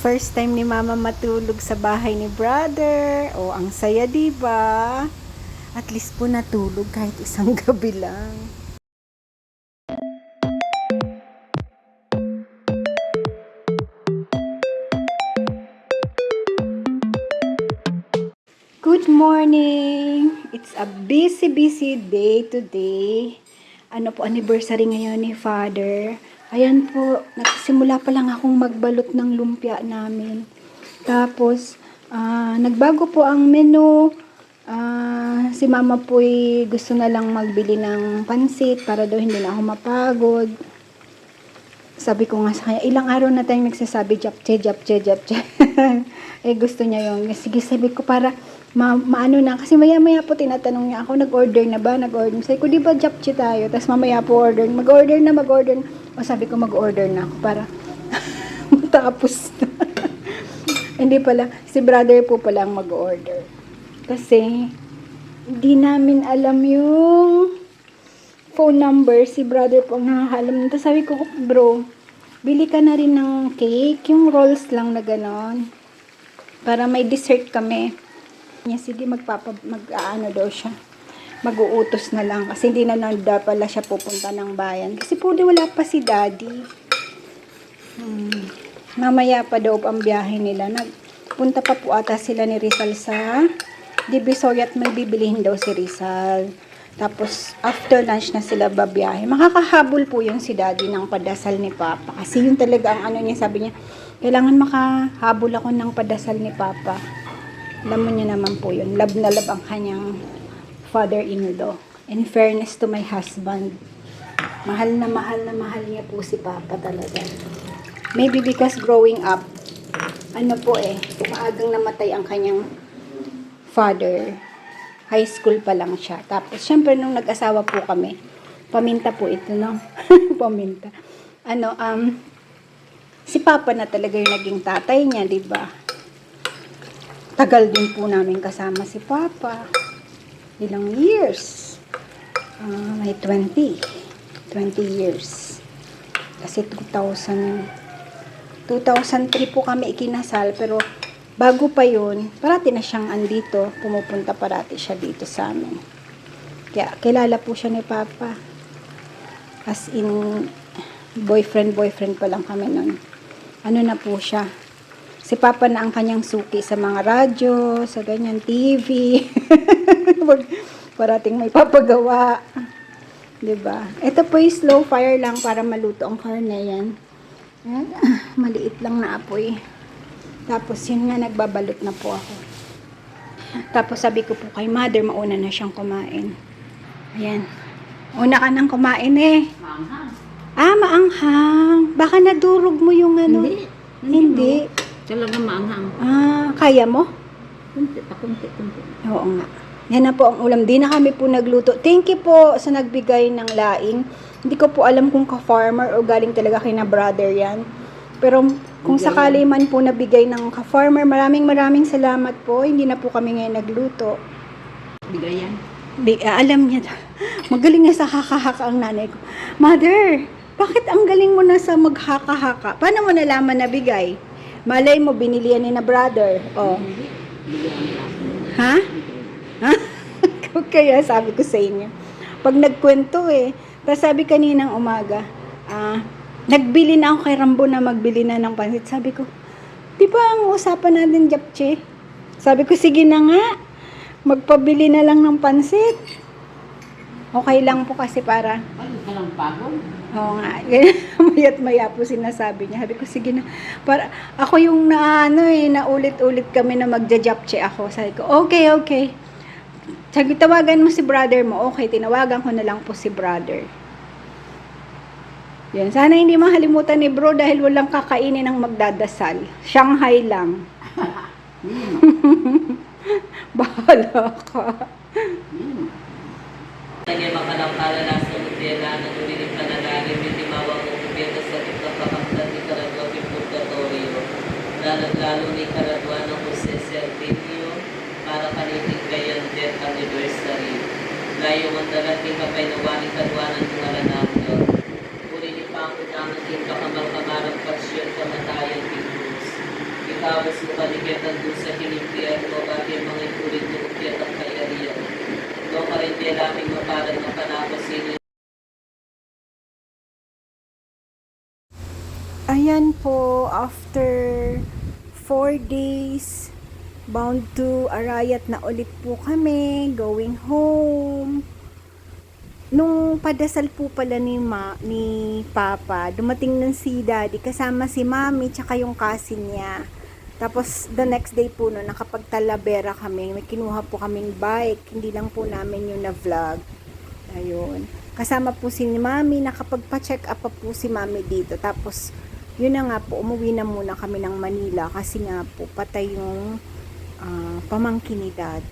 First time ni Mama matulog sa bahay ni Brother. Oh, ang saya, 'di ba? At least po natulog kahit isang gabi lang. Good morning! It's a busy day today. Ano po, anniversary ngayon ni Father. Ayan po, nagsimula pa lang akong magbalot ng lumpia namin. Tapos, nagbago po ang menu. Si Mama po'y gusto na lang magbili ng pansit para daw hindi na ako mapagod. Sabi ko nga sa kanya, ilang araw na tayong nagsasabi, japche. Gusto niya yung, sige, sabi ko para maano na. Kasi maya-maya po tinatanong niya ako, nag-order na ba? Nag-order. Sabi ko, di ba japche tayo? Tapos mamaya po mag-order na. O sabi ko, mag-order na ako para matapos na. Hindi pala, si Brother po pala ang mag-order. Kasi, hindi namin alam yung phone number, si Brother po ang nakakalam. Tapos sabi ko, bro, bili ka na rin ng cake, yung rolls lang na ganon. Para may dessert kami. Sige, mag-aano daw siya. Mag-uutos na lang. Kasi hindi na nanda pala siya pupunta ng bayan. Kasi po wala pa si Daddy. Mamaya pa daw ang biyahe nila. Nagpunta pa po ata sila ni Rizal sa Divisoria at may bibilihin daw si Rizal. Tapos, after lunch na sila babiyahe. Makakahabol po yung si Daddy ng padasal ni Papa. Kasi yun talaga ang ano niya, sabi niya, kailangan makahabol ako ng padasal ni Papa. Alam mo niya naman po yun. Love na love ang kanyang father-in-law. In fairness to my husband, mahal na mahal niya po si Papa talaga. Maybe because growing up, maagang namatay ang kanyang father. High school pa lang siya. Tapos, syempre, nung nag-asawa po kami, paminta po ito, no? Paminta. Si Papa na talaga yung naging tatay niya, di ba? Tagal din po namin kasama si Papa. Ilang years? May 20 years. Kasi 2003 po kami ikinasal, pero bago pa yun, parati na siyang andito. Pumupunta parati siya dito sa amin. Kaya, kilala po siya ni Papa. As in, boyfriend pa lang kami nun. Ano na po siya. Si Papa na ang kanyang suki sa mga radyo, sa ganyan, TV. Parating may papagawa. Diba? Ito po yung slow fire lang para maluto ang karne yan. Ayan. Maliit lang na apoy. Tapos, yun nga, nagbabalot na po ako. Tapos, sabi ko po kay Mother, mauna na siyang kumain. Ayan. Una ka nang kumain eh. Maanghang. Maanghang. Baka nadurog mo yung ano. Hindi. Talaga maanghang. Kaya mo? Kunti. Oo nga. Yan na po ang ulam. Di na kami po nagluto. Thank you po sa nagbigay ng laing. Hindi ko po alam kung ka-farmer o galing talaga kay na brother yan. Pero kung sakali man po nabigay ng ka-farmer, maraming salamat po. Hindi na po kami ngayon nagluto. Bigay yan. Alam niya, magaling na sa haka-haka ang nanay ko. Mother, bakit ang galing mo na sa maghaka-haka? Paano mo nalaman na bigay? Malay mo, binili yan ni na brother. Oh. Ha? Kaya sabi ko sa inyo. Pag nagkwento tapos sabi kaninang umaga, nagbili na ako kay Rambo na magbili na ng pansit. Sabi ko, di ba ang usapan natin, japche? Sabi ko, sige na nga. Magpabili na lang ng pansit. Okay lang po kasi para... Ano ka lang pagod? Oo nga. Maya't maya po sinasabi niya. Sabi ko, sige na. Para, ako yung naulit-ulit kami na magja-japche ako. Sabi ko, okay. Sabi, tawagan mo si brother mo. Okay, tinawagan ko na lang po si brother. Yan. Sana hindi mahalimutan ni bro dahil walang kakainin ng magdadasal. Shanghai lang. Bahala ka. Naging makalangkala na sa Lutera na nulinig ka na narin hindi mawag mo kumpiyata sa tikang kakamtan ni Caradua ng Purgatorio. Lalo ni Caradua ng Jose Servilio para kanitig kayan death anniversary. Layo ang dalating kapainuwaning kadwanan ng alanamdo. Uli ni Pangko naman din kakamal-kamarang pasyon kamatayan Pilipinas. tapos upaligatan doon sa hinimpian ko, bakit mga itulit ng ukyat ang kayariyan. Doon ka rin di alaming mapalag ng panapasin. Ayan po, after 4 days, bound to Arayat na ulit po kami, going home. Nung padasal po pala ni Papa, dumating nun si Daddy, kasama si Mami, tsaka yung cousin niya. Tapos, the next day po no, nakapagtalabera kami, may kinuha po kaming bike, hindi lang po namin yung na-vlog. Ayun. Kasama po si Mami, nakapagpa-check up pa po si Mami dito. Tapos, yun na nga po, umuwi na muna kami ng Manila kasi nga po, patay yung pamangkin ni Daddy.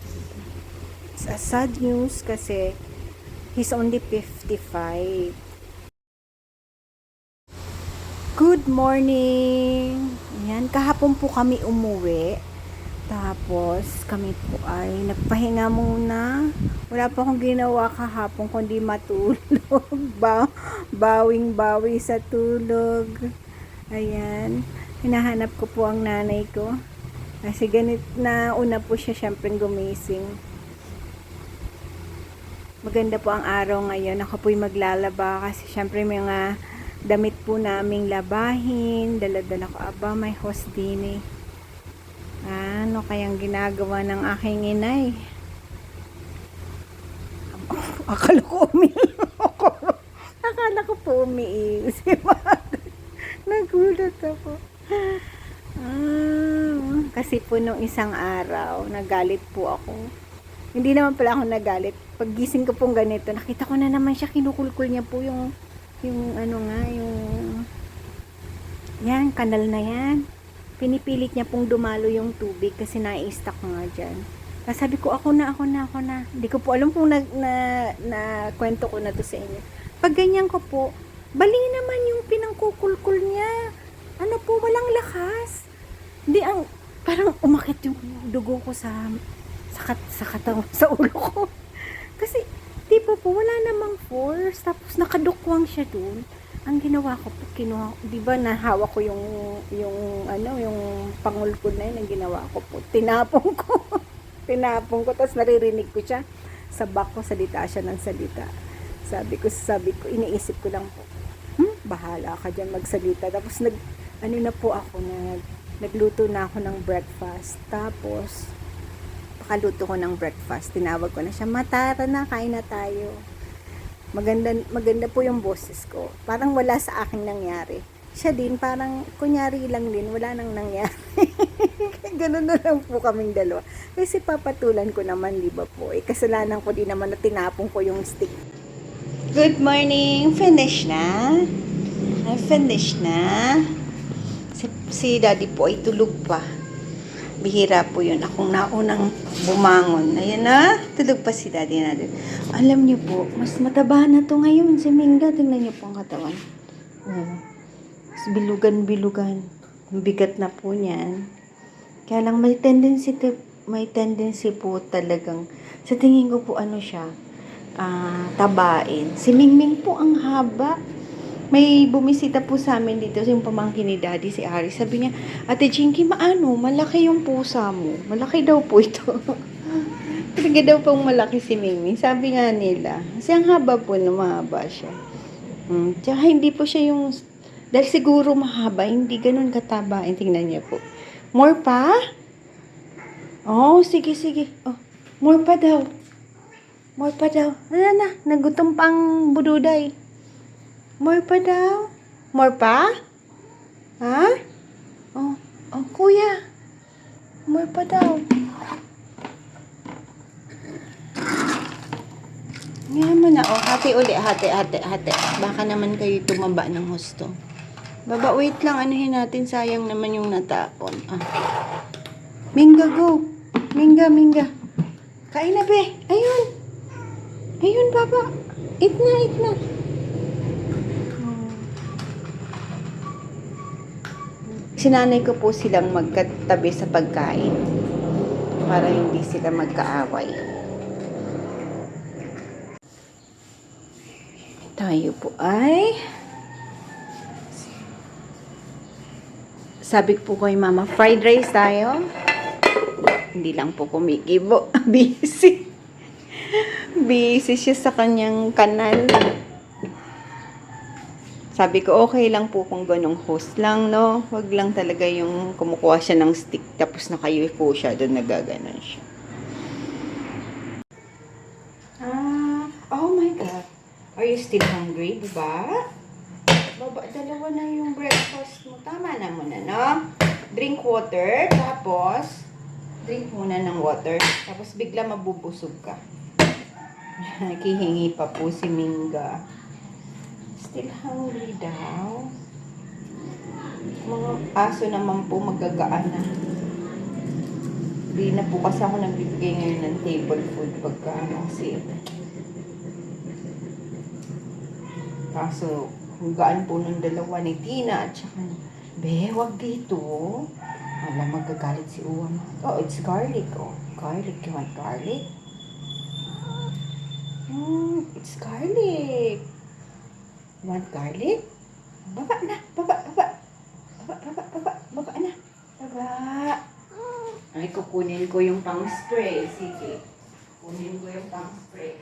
Sad news kasi he's only 55. Good morning! Ayan, kahapon po kami umuwi. Tapos, kami po ay nagpahinga muna. Wala pa akong ginawa kahapon kundi matulog. Bawing-bawi sa tulog. Ayan. Hinahanap ko po ang nanay ko. Kasi ganit na una po siya syempre gumising. Maganda po ang araw ngayon. Ako po'y maglalaba kasi syempre may mga damit po naming labahin. Dala-dala ko. Aba, may host din eh. Ano kayang ginagawa ng aking inay? Akala ko umiiyak. Akala ko po umiiyak. Nagulat ako. Kasi po nung isang araw, nagalit po ako. Hindi naman pala ako nagalit. Paggising ko pong ganito, nakita ko na naman siya, kinukulkul niya po yung ano nga, yan, kanal na yan. Pinipilit niya pong dumalo yung tubig kasi nai-stuck nga dyan. Tapos sabi ko, ako na. Hindi ko po alam kung na kwento ko na to sa inyo. Pag ganyan ko po, bali naman yung pinangkukulkul niya. Ano po, walang lakas. Hindi, parang umakit yung dugo ko sa katawan, sa ulo ko. Kasi, di po, wala namang force. Tapos, nakadukwang siya dun. Ang ginawa ko po, di ba, nahawa ko yung pangulkul na yun, ang ginawa ko po, tinapong ko, tapos naririnig ko siya, sa back ko, salita siya ng salita. Sabi ko, iniisip ko lang po, bahala ka dyan magsalita. Tapos, nagluto na ako ng breakfast. Tapos, pakaluto ko ng breakfast, tinawag ko na siya, Matara na, kain na tayo. Maganda po yung boses ko. Parang wala sa akin nangyari. Siya din, parang kunyari lang din, wala nang nangyari. Ganun na lang po kaming dalawa. Kasi papatulan ko naman, di ba po? Kasalanan ko din naman na tinapong ko yung stick. Good morning! Finish na? Finish na? Si Daddy po ay tulog pa. Bihira po yun. Akong naunang bumangon. Ayan na. Tulog pa si Daddy natin. Alam niyo po, mas mataba na to ngayon. Si Minga, tingnan niyo po ang katawan. Oh. Mas bilugan-bilugan. Bigat na po niyan. Kaya lang may tendency po talagang, sa tingin ko po siya, tabain. Si Mingming po ang haba. May bumisita po sa amin dito, yung pamangkin ni Daddy, si Ari. Sabi niya, Ate Jinky, malaki yung pusa mo. Malaki daw po ito. Talaga daw pong malaki si Mingming. Sabi nga nila, kasi ang haba po, mahaba siya. Tsaka hindi po siya yung, dahil siguro mahaba, hindi ganun kataba. Tingnan niya po. More pa? Oh, sige. Oh, more pa daw. Ano na, nagutom pang bududay. More pa daw? More pa? Ha? Oh, kuya. More pa daw. Ngayon mo na, hati uli, hati. Baka naman kayo tumaba ng husto. Baba, wait lang, anuhin natin, sayang naman yung natapon. Minga, go. Minga. Kain na, be. Ayun, baba. Eat na. Sinanay ko po silang magkatabi sa pagkain para hindi sila magkaaway. Tayo po ay Sabi ko po kay mama, fried rice tayo. Hindi lang po kumikibo. Busy. Busy siya sa kanyang kanal. Sabi ko, okay lang po kung ganong host lang, no? Wag lang talaga yung kumukuha siya ng stick, tapos nakayuko siya, doon nagaganon siya. Oh my God. Are you still hungry, diba? Baba, dalawa na yung breakfast mo. Tama na muna, no? Drink water, tapos drink muna ng water, tapos bigla mabubusog ka. Nakihingi pa po si Minga. Still hungry daw. Mga aso naman po magagaan na. Hindi na po kasi ako nagbibigay ngayon ng table food pagka kasi. Kaso, gaan po ng dalawa ni Tina at saka, be, wag dito. Alam, magagalit si Uwan. Oh, it's garlic. Oh, garlic. You want garlic? It's garlic. You want garlic? Baba na. Baba na. Baba. Ay, kukunin ko yung pang-spray. Sige. Kunin ko yung pang-spray.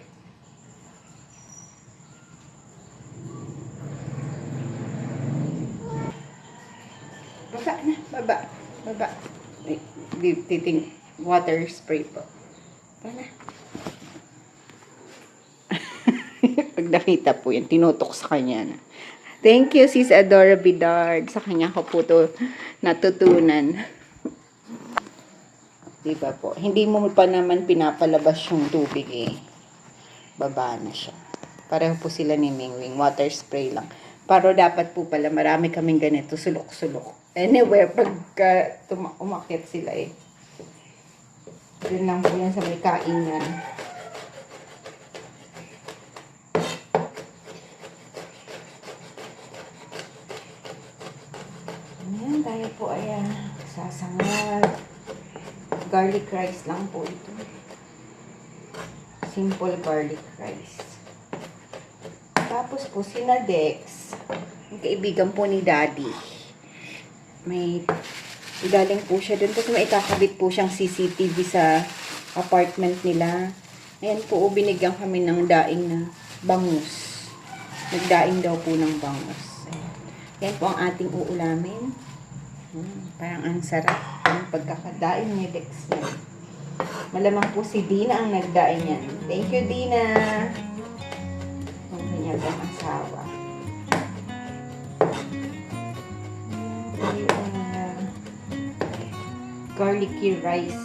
Baba na. Baba. Ay, titing water spray po. Baba na. Pag nakita po yan, tinutok sa kanya na. Thank you, Sis Adora Bidard. Sa kanya ko po to natutunan. Diba po? Hindi mo pa naman pinapalabas yung tubig eh. Baba na siya. Pareho po sila ni Mingwing. Water spray lang. Pero dapat po pala, marami kaming ganito, sulok-sulok. Anywhere, pagka umakyat sila eh. Yun lang po yan sa may kainan. Ayan, tayo po ay sasangad. Garlic rice lang po ito. Simple garlic rice. Tapos po, sina Dex, yung kaibigan po ni Daddy. May galing po siya doon kasi may ikakabit po siyang CCTV sa apartment nila. Ayan po, binigyan kami ng daing na bangus. Nagdaing daw po ng bangus. Ayan po ang ating uulamin. Parang ang sarap ang pagkakadaing ni Dex na. Malamang po si Dina ang nagdaing yan. Thank you, Dina. Ang kanyang asawa. Garlicky rice.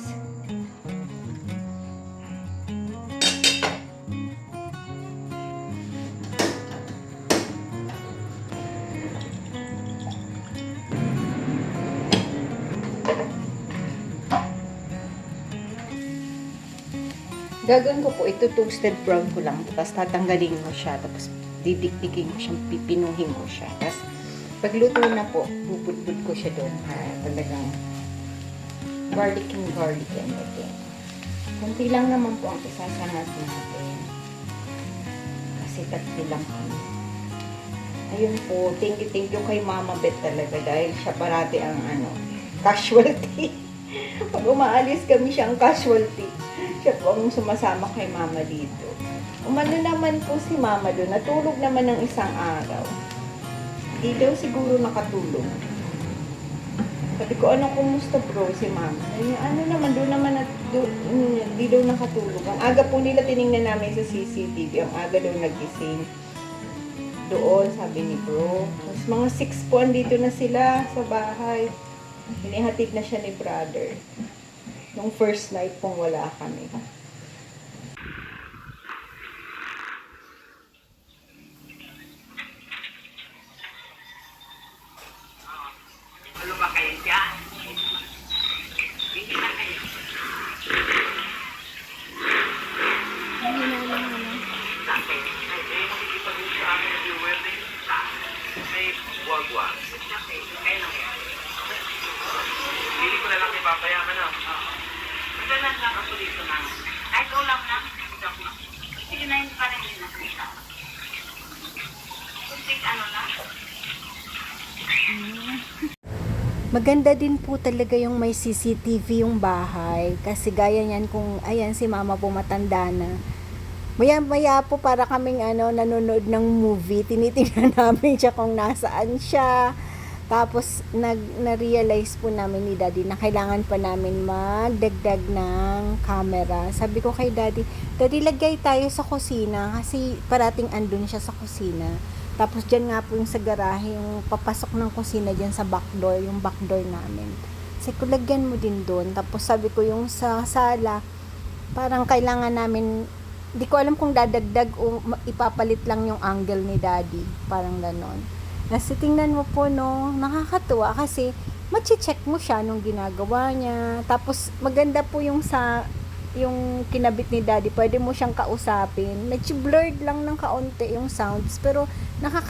Gagawin ko po ito, toasted brown ko lang. Tapos tatanggalin mo siya. Tapos didikdikin ko siyang, pipinuhin ko siya. Tapos pagluto na po, puputput ko siya doon. Talagang garlic and everything. Kunti lang naman po ang isasangat natin. Kasi tatlo lang kami. Ayun po, thank you kay Mama Beth talaga. Dahil siya parati ang casualty. Pag umaalis kami, siya ang casualty. Siya po ang sumasama kay Mama dito. Umano naman po si Mama doon. Natulog naman ng isang araw. Di daw siguro nakatulog. Sabi ko, kumusta bro si Mama? Ano naman, doon naman, di daw nakatulog. Ang aga po nila tiningnan namin sa CCTV. Ang aga daw nagising. Doon, sabi ni bro. Mas mga 6 po andito na sila sa bahay. Hinihatid na siya ni brother. Nung first night pong wala kami. Ano ba kayo dyan? Hindi na kayo. Dati, ay makikipag-usap sa amin na viewer na yung sa may wag-wag. Kaya lang yan. Hindi ko na lang ipapayaman na. Magdalan lang ako dito na. Ay, ikaw lang na. Sige na yun pa rin yung nakita. Kunting ano na. Maganda din po talaga yung may CCTV yung bahay. Kasi gaya niyan kung, ayan, si mama po matanda na. Maya-maya po para kaming nanonood ng movie. Tinitingnan namin siya kung nasaan siya. Tapos, na-realize po namin ni Daddy na kailangan pa namin magdagdag ng camera. Sabi ko kay Daddy, Daddy, lagay tayo sa kusina kasi parating andun siya sa kusina. Tapos, dyan nga po yung sa garahe, yung papasok ng kusina dyan sa backdoor, yung backdoor namin. Sabi ko, lagyan mo din doon. Tapos, sabi ko yung sa sala, parang kailangan namin, di ko alam kung dadagdag o ipapalit lang yung angle ni Daddy. Parang ganon. Kasi tingnan mo po, no, nakakatuwa kasi machi-check mo siya nung ginagawa niya. Tapos maganda po yung yung kinabit ni Daddy, pwede mo siyang kausapin. Medyo blurred lang ng kaunti yung sounds, pero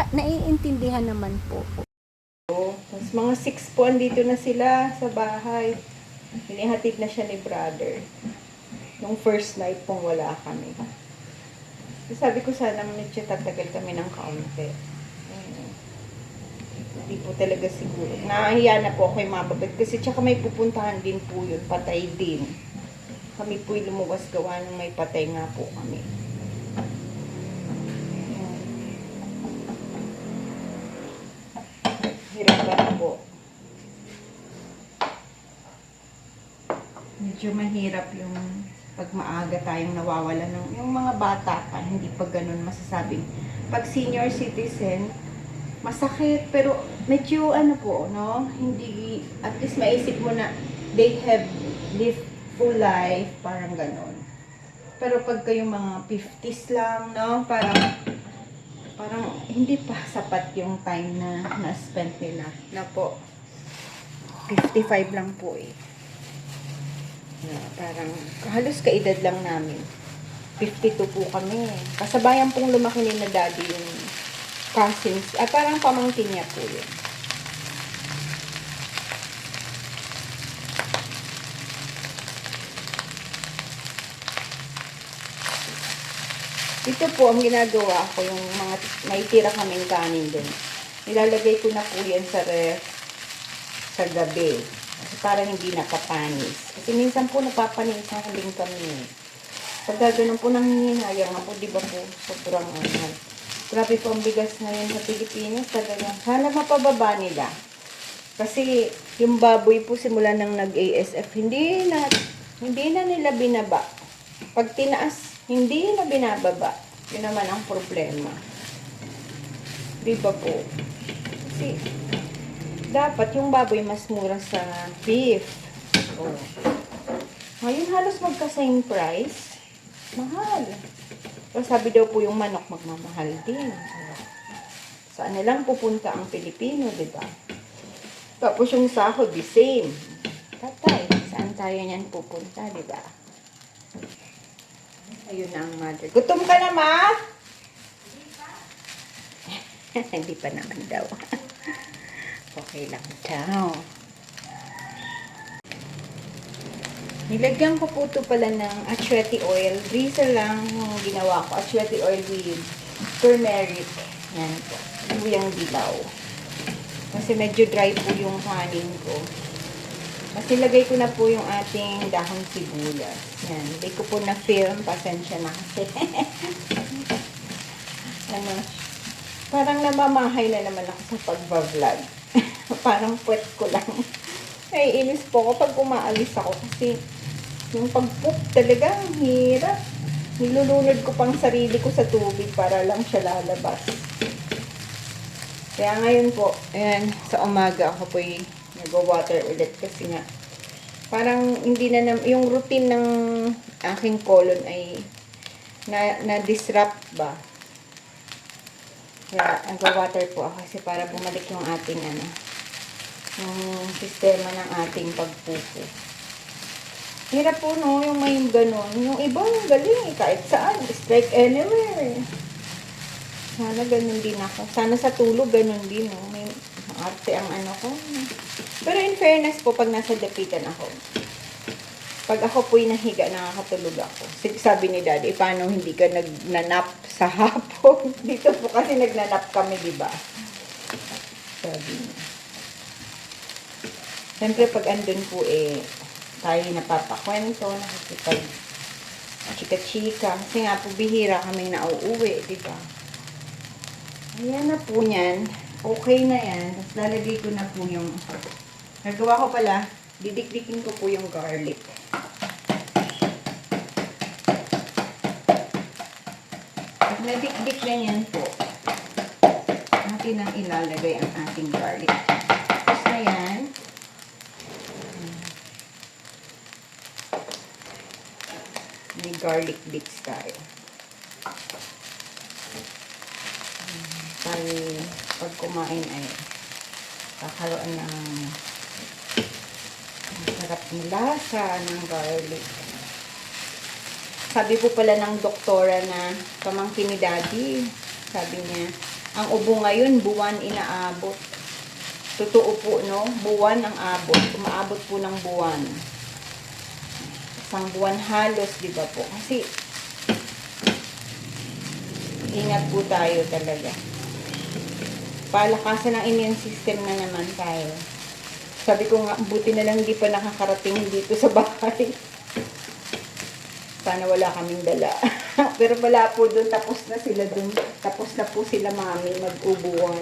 naiintindihan naman po. Tapos mga 6 po andito na sila sa bahay. Hinihatid na siya ni brother. Yung first night pong wala kami. Sabi ko sana medyo tatagal kami ng kaunti. Hindi po talaga siguro. Nahiya na po ako yung mababit kasi tsaka may pupuntahan din po yun, patay din. Kami po yung lumuwas gawa ng may patay nga po kami. Hirap na po. Medyo mahirap yung pag maaga tayong nawawala ng yung mga bata pa, hindi pa ganun masasabing. Pag senior citizen, masakit, pero medyo po, no? Hindi, at least maisip mo na they have lived full life, parang ganon. Pero pag kayong mga 50s lang, no? Parang hindi pa sapat yung time na na-spent nila. Na po, 55 lang po eh. Na parang halos kaedad lang namin. 52 po kami. Kasabayan pong lumaki ni na Daddy yung cousins, parang pamangkin niya po yun. Ito po ang ginagawa ko, yung mga may tira kaming kanin din. Nilalagay ko na po yan sa ref sa gabi. Kasi para hindi nakapanis. Kasi minsan po napapanis na huling kami. Pag gano'n po nang hinayang po, di ba po, sobrang grabe po ang bigas ngayon sa Pilipinas. Talagang sana mapababa nila. Kasi yung baboy po simula nang nag-ASF, hindi na nila binaba. Pag tinaas, hindi na binababa. Yun naman ang problema. Di ba po? Kasi dapat yung baboy mas mura sa beef. Oh. Ngayon halos magka-same price. Mahal. So, sabi daw po yung manok magmamahal din. Saan na lang pupunta ang Pilipino, di ba? Tapos yung sahod, the same. Tatay, saan tayo niyan pupunta, di ba? Ayun na ang mother. Gutom ka na, ma? Hindi pa naman daw. Okay lang daw. Nilagyan ko po ito pala ng achuete oil. Drizzle lang yung ginawa ko. Achuete oil with turmeric. Yan po. Luyang dilaw. Kasi medyo dry po yung kanin ko. Mas nilagay ko na po yung ating dahon sibuyas. Yan. Hindi ko po na-film. Pasensya na kasi. Parang namamahay na naman ako sa pagbablog. Parang puwet ko lang. Ay, inis po ako pag umaalis ako kasi yung pag-poop talaga, hirap. Nilulunod ko pang sarili ko sa tubig para lang siya lalabas. Kaya ngayon po, ayan, sa umaga ako po nag-water ulit kasi nga, parang hindi na, yung routine ng aking colon ay na-disrupt ba. Kaya nag-water po ako kasi para bumalik yung ating yung sistema ng ating pagpupo. Hirap po, no, yung may ganon. Yung ibang galing, kahit saan, strike anywhere. Sana ganon din ako. Sana sa tulog ganon din, no. May arte ang ko. Pero in fairness po, pag nasa dapitan ako, pag ako po'y nahiga, nakakatulog ako. Sabi ni Daddy, paano hindi ka nagnanap sa hapon? Dito po kasi nagnanap kami, di ba? Sabi niya. Siyempre, pag andun po tayo napapakwento, nakikipag chika-chika. Kasi nga po, bihira kaming nauuwi, di ba? Ayan na po yan. Okay na yan. Tapos lalagay ko na po yung, nagawa ko pala, didikdikin ko po yung garlic. Pag nadikdik na yan po, natin ang ilalagay ang ating garlic. Tapos na yan. May garlic bits tayo. Tayo, pag kumain ay kakaroon ng masarap na lasa ng garlic. Sabi po pala ng doktora na pamangkin ni Daddy, sabi niya, ang ubo ngayon, buwan inaabot. Totoo po, no? Buwan ang abot. Umaabot po ng buwan. Isang buwan halos, di ba po? Kasi, ingat po tayo talaga. Palakasan ng immune system na naman tayo. Sabi ko nga, buti na lang hindi pa nakakarating dito sa bahay. Sana wala kaming dala. Pero wala po doon, tapos na sila doon. Tapos na po sila mami mag-ubuan.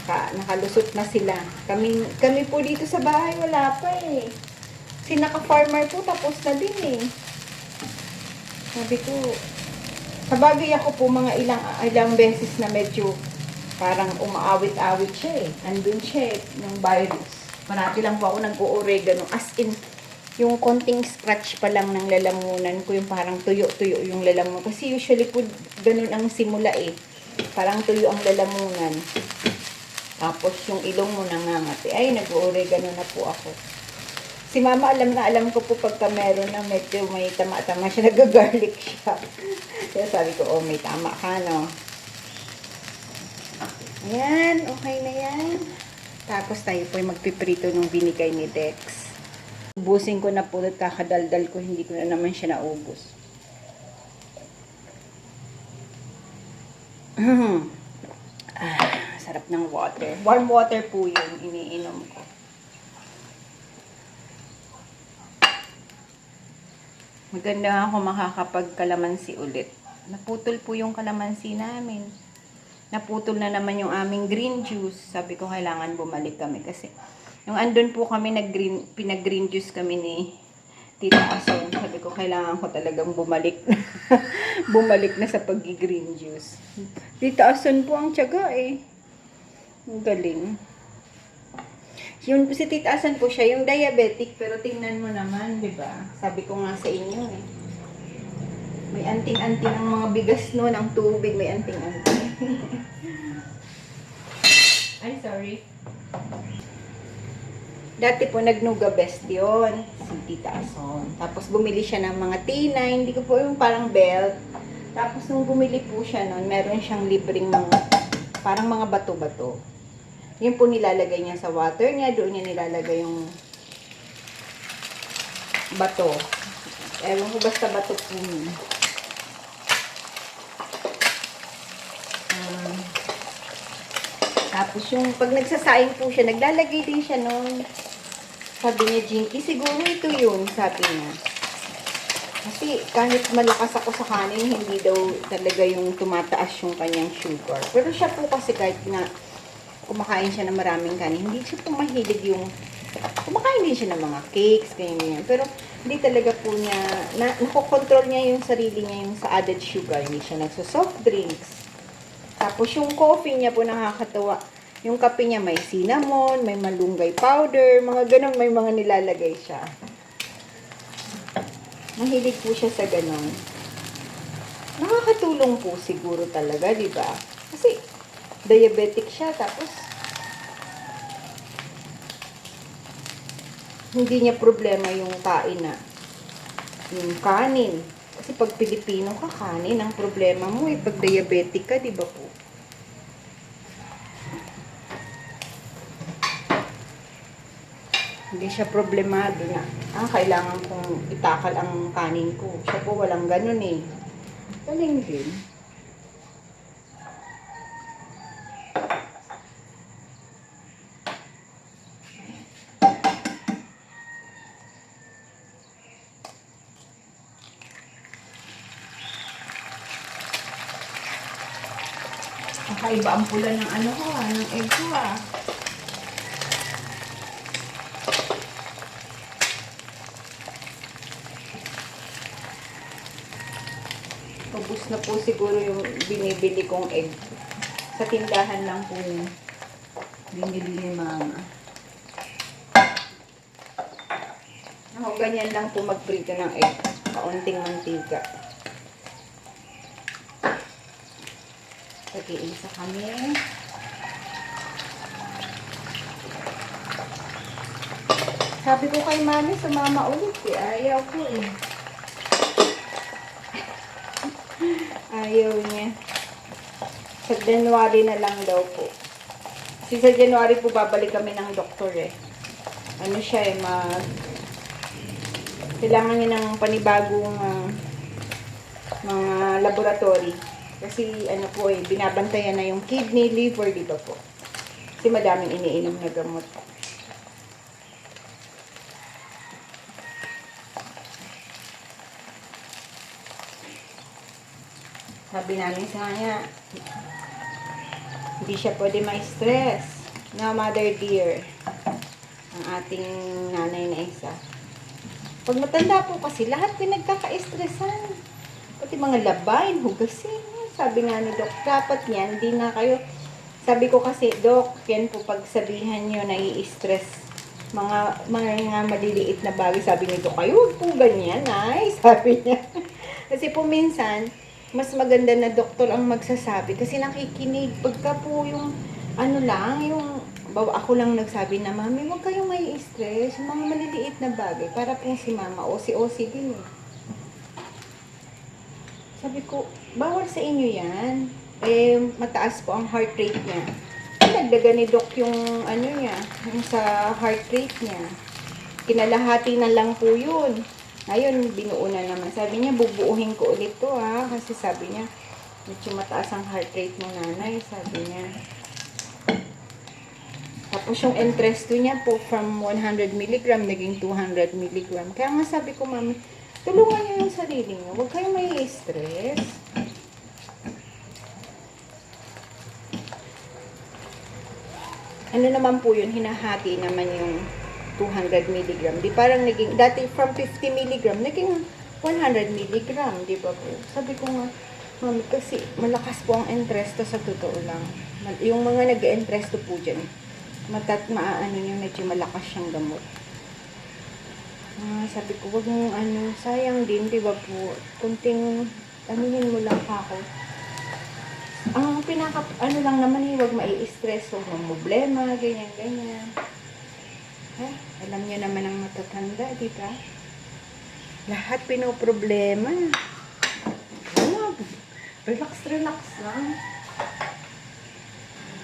Nakalusot na sila. Kami po dito sa bahay, wala pa eh. Si naka-farmer po, tapos na din eh. Sabi ko, sabagay ako po mga ilang beses na medyo parang umaawit-awit siya eh. Andun siya eh, ng virus. Marati lang po ako nag-o-oregano. As in, yung konting scratch pa lang ng lalamunan ko, yung parang tuyo-tuyo yung lalamunan. Kasi usually po, ganun ang simula eh. Parang tuyo ang lalamunan. Tapos yung ilong mo nangangati. Ay, nag-oregano na po ako. Si mama, alam ko po pagka meron na medyo may tama-tama siya, nag-garlic siya. Kaya sabi ko, oh, may tama ka, no? Ayan, okay na yan. Tapos tayo po yung magpiprito ng binigay ni Dex. Ubusin ko na po at kakadaldal ko, hindi ko na naman siya naubos. Sarap ng water. Warm water po yun, iniinom ko. Maganda nga ako makakapagkalamansi ulit. Naputol po yung kalamansi namin. Naputol na naman yung aming green juice. Sabi ko kailangan bumalik kami kasi yung andun po kami pinag-green juice kami ni Tita Ason. Sabi ko kailangan ko talagang bumalik. Bumalik na sa pag-green juice. Tita Ason po ang tiyaga eh. Ang galing. Yung si Tita Ason po siya, yung diabetic, pero tingnan mo naman, di ba? Sabi ko nga sa inyo eh. May anting-anting ang mga bigas noon, ang tubig, may anting-anting. Ay, sorry. Dati po nagnuga best yun, si Tita Ason. Tapos bumili siya ng mga T9, hindi ko po yung parang belt. Tapos nung bumili po siya noon, meron siyang libreng parang mga bato-bato. Yun po nilalagay niya sa water niya, doon niya nilalagay yung bato. Ewan ko basta bato po niya. Tapos yung pag nagsasaing po siya, naglalagay din siya noon. Sabi niya, Jinky, siguro ito yun, sabi niya. Kasi kahit malakas ako sa kanin, hindi daw talaga yung tumataas yung kanyang sugar. Pero siya po kasi kahit na kumakain siya ng maraming kanin, hindi siya po mahilig yung, kumakain din siya ng mga cakes, ganyan. Pero hindi talaga po niya, nakokontrol niya yung sarili niya yung sa added sugar. Hindi siya nagso-soft drinks. Tapos yung coffee niya po nakakatawa. Yung kape niya may cinnamon, may malunggay powder, mga ganun, may mga nilalagay siya. Mahilig po siya sa ganun. Nakakatulong po siguro talaga, di ba? Kasi diabetic siya, tapos hindi niya problema yung kain na yung kanin. Kasi pag Pilipino ka, kanin ang problema mo eh. Pag diabetic ka, di ba po? Hindi siya problemado na, kailangan kong itakal ang kanin ko. Siya po walang ganun eh. Galing din. Kakaiba ang pula ng ano ko ng egg ko Ubus na po siguro yung binibili kong egg. Sa tindahan lang po yun. Binili ni mama. Ako, ganyan lang po magprito ng egg. Kaunting mantika. Pag-iisa kami. Sabi ko kay mami, sumama ulit eh. Ayaw ko eh. Ayaw niya. Sa January na lang daw po. Kasi sa January po babalik kami ng doktor eh. Ano siya eh, kailangan niya ng panibagong mga laboratory. Kasi ano po eh, binabantayan na yung kidney, liver, di ba po? Kasi madaming iniinom na gamot. Sabi namin sa kanya, hindi siya pwede ma-stress. Na mother dear, ang ating nanay na isa. Pag matanda po kasi, lahat pinagkaka-stressan. Pati mga labahin, hugasin. Sabi nga ni Doc, dapat yan, hindi na kayo. Sabi ko kasi, Doc, yan po pagsabihan nyo, nai-stress. Mga maliliit na bagay. Sabi ni Doc, kayo, huwag po ganyan, ay. Sabi niya. Kasi po minsan, mas maganda na doktor ang magsasabi kasi nakikinig. Pagka po yung ano lang, yung ako lang nagsabi na, mami, huwag kayong may stress, yung mga maliliit na bagay, para po si mama, osi-osi din eh. Sabi ko, bawal sa inyo yan. Eh, mataas po ang heart rate niya. Nagdagan ni Doc yung ano niya, yung sa heart rate niya. Kinalahati na lang po yun. Ngayon, binuo na naman. Sabi niya, bubuuhin ko ulit to kasi sabi niya, medyo mataas ang heart rate mo nanay, sabi niya. Tapos yung Entresto niya po, from 100 mg, naging 200 mg. Kaya nga sabi ko, mami, tulungan niyo yung sarili niyo. Huwag kayong may stress. Ano naman po yun, hinahati naman yung 200 mg. Di parang naging, dati from 50 mg, naging 100 mg, di ba po? Sabi ko nga, mami, kasi malakas po ang Entresto sa totoo lang. Yung mga nag-Entresto po dyan, maaano nyo, medyo malakas siyang gamot. Sabi ko, wag mong sayang din, di ba po? Kunting, anuhin mo lang ako. Ang lang naman huwag mai-stress, huwag mong problema, ganyan. Alam niyo naman ang matatanda, di ba? Lahat pinoproblema. Relax lang.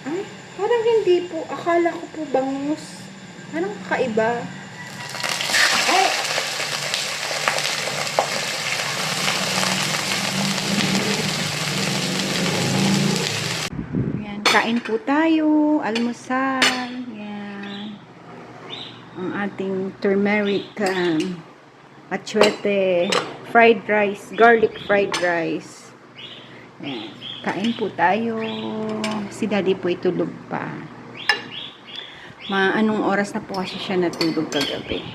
Ay, parang hindi po. Akala ko po bangus. Parang kakaiba. Ay! Yan, kain po tayo. Almusal. Yan. Ang ating turmeric atsuete fried rice, garlic fried rice. Yan. Kain po tayo. Si daddy po tulog pa. Anong oras na po kasi siya natulog kagabi.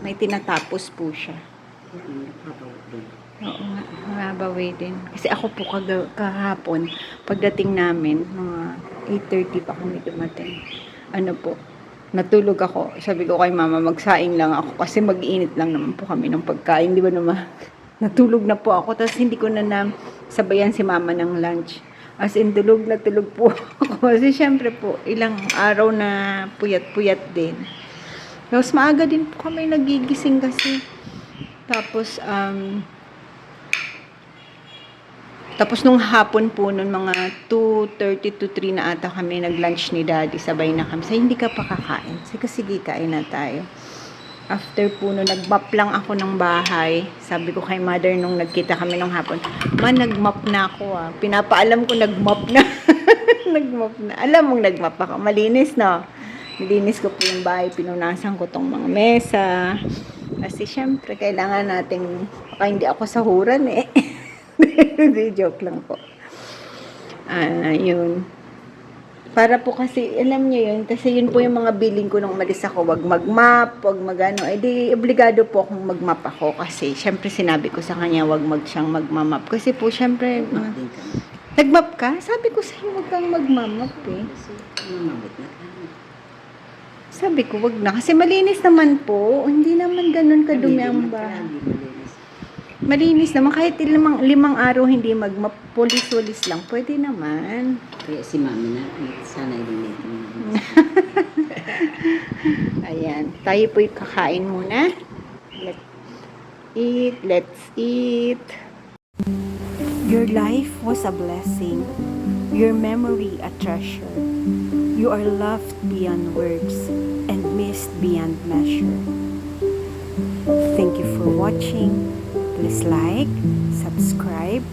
May tinatapos po siya. Oo nga, mabawi din. Kasi ako po kahapon, pagdating namin, mga 8:30 pa kami dumating. Natulog ako. Sabi ko kay mama, magsaing lang ako kasi mag-iinit lang naman po kami ng pagkain. Di ba naman? Natulog na po ako. Tapos hindi ko na sabayan si mama ng lunch. As in, tulog po ako. Kasi syempre po, ilang araw na puyat-puyat din. Tapos maaga din po kami nagigising kasi. Tapos, nung hapon po, nung mga 2:30 to 3 na ata kami nag-lunch ni daddy, sabay na kami. Sabi, hindi ka pa kakain. Sige, kain na tayo. After po, nung nag-mop lang ako ng bahay, sabi ko kay mother nung nagkita kami nung hapon, nag-mop na ako Pinapaalam ko, nag-mop na. Nag-mop na. Alam mong nag-mop ako. Malinis, no? Nilinis ko po yung bahay. Pinunasan ko tong mga mesa. Kasi syempre, kailangan nating, baka hindi ako sahuran Hindi, joke lang po. Yun. Para po kasi, alam niyo yun, kasi yun po yung mga billing ko nung umalis ako, wag mag-map, wag magano, eh di obligado po akong mag-map ako kasi syempre sinabi ko sa kanya wag siyang magmamap kasi po syempre, Din ka. nag-map ka? Sabi ko sa'yo wag kang magmamap eh. Kasi mamabit na tayo. Sabi ko wag na kasi malinis naman po, hindi naman ganun kadumi ang bahay. Malinis naman, kahit limang araw hindi mag-map, pulis-ulis lang, pwede naman. Kaya si mami na, sana ililito mo. Ayan, tayo po'y kakain muna. Let's eat. Your life was a blessing. Your memory a treasure. You are loved beyond words and missed beyond measure. Thank you for watching. Please like, subscribe,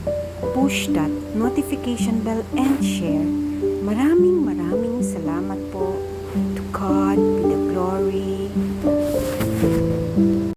push that notification bell and share. Maraming salamat po.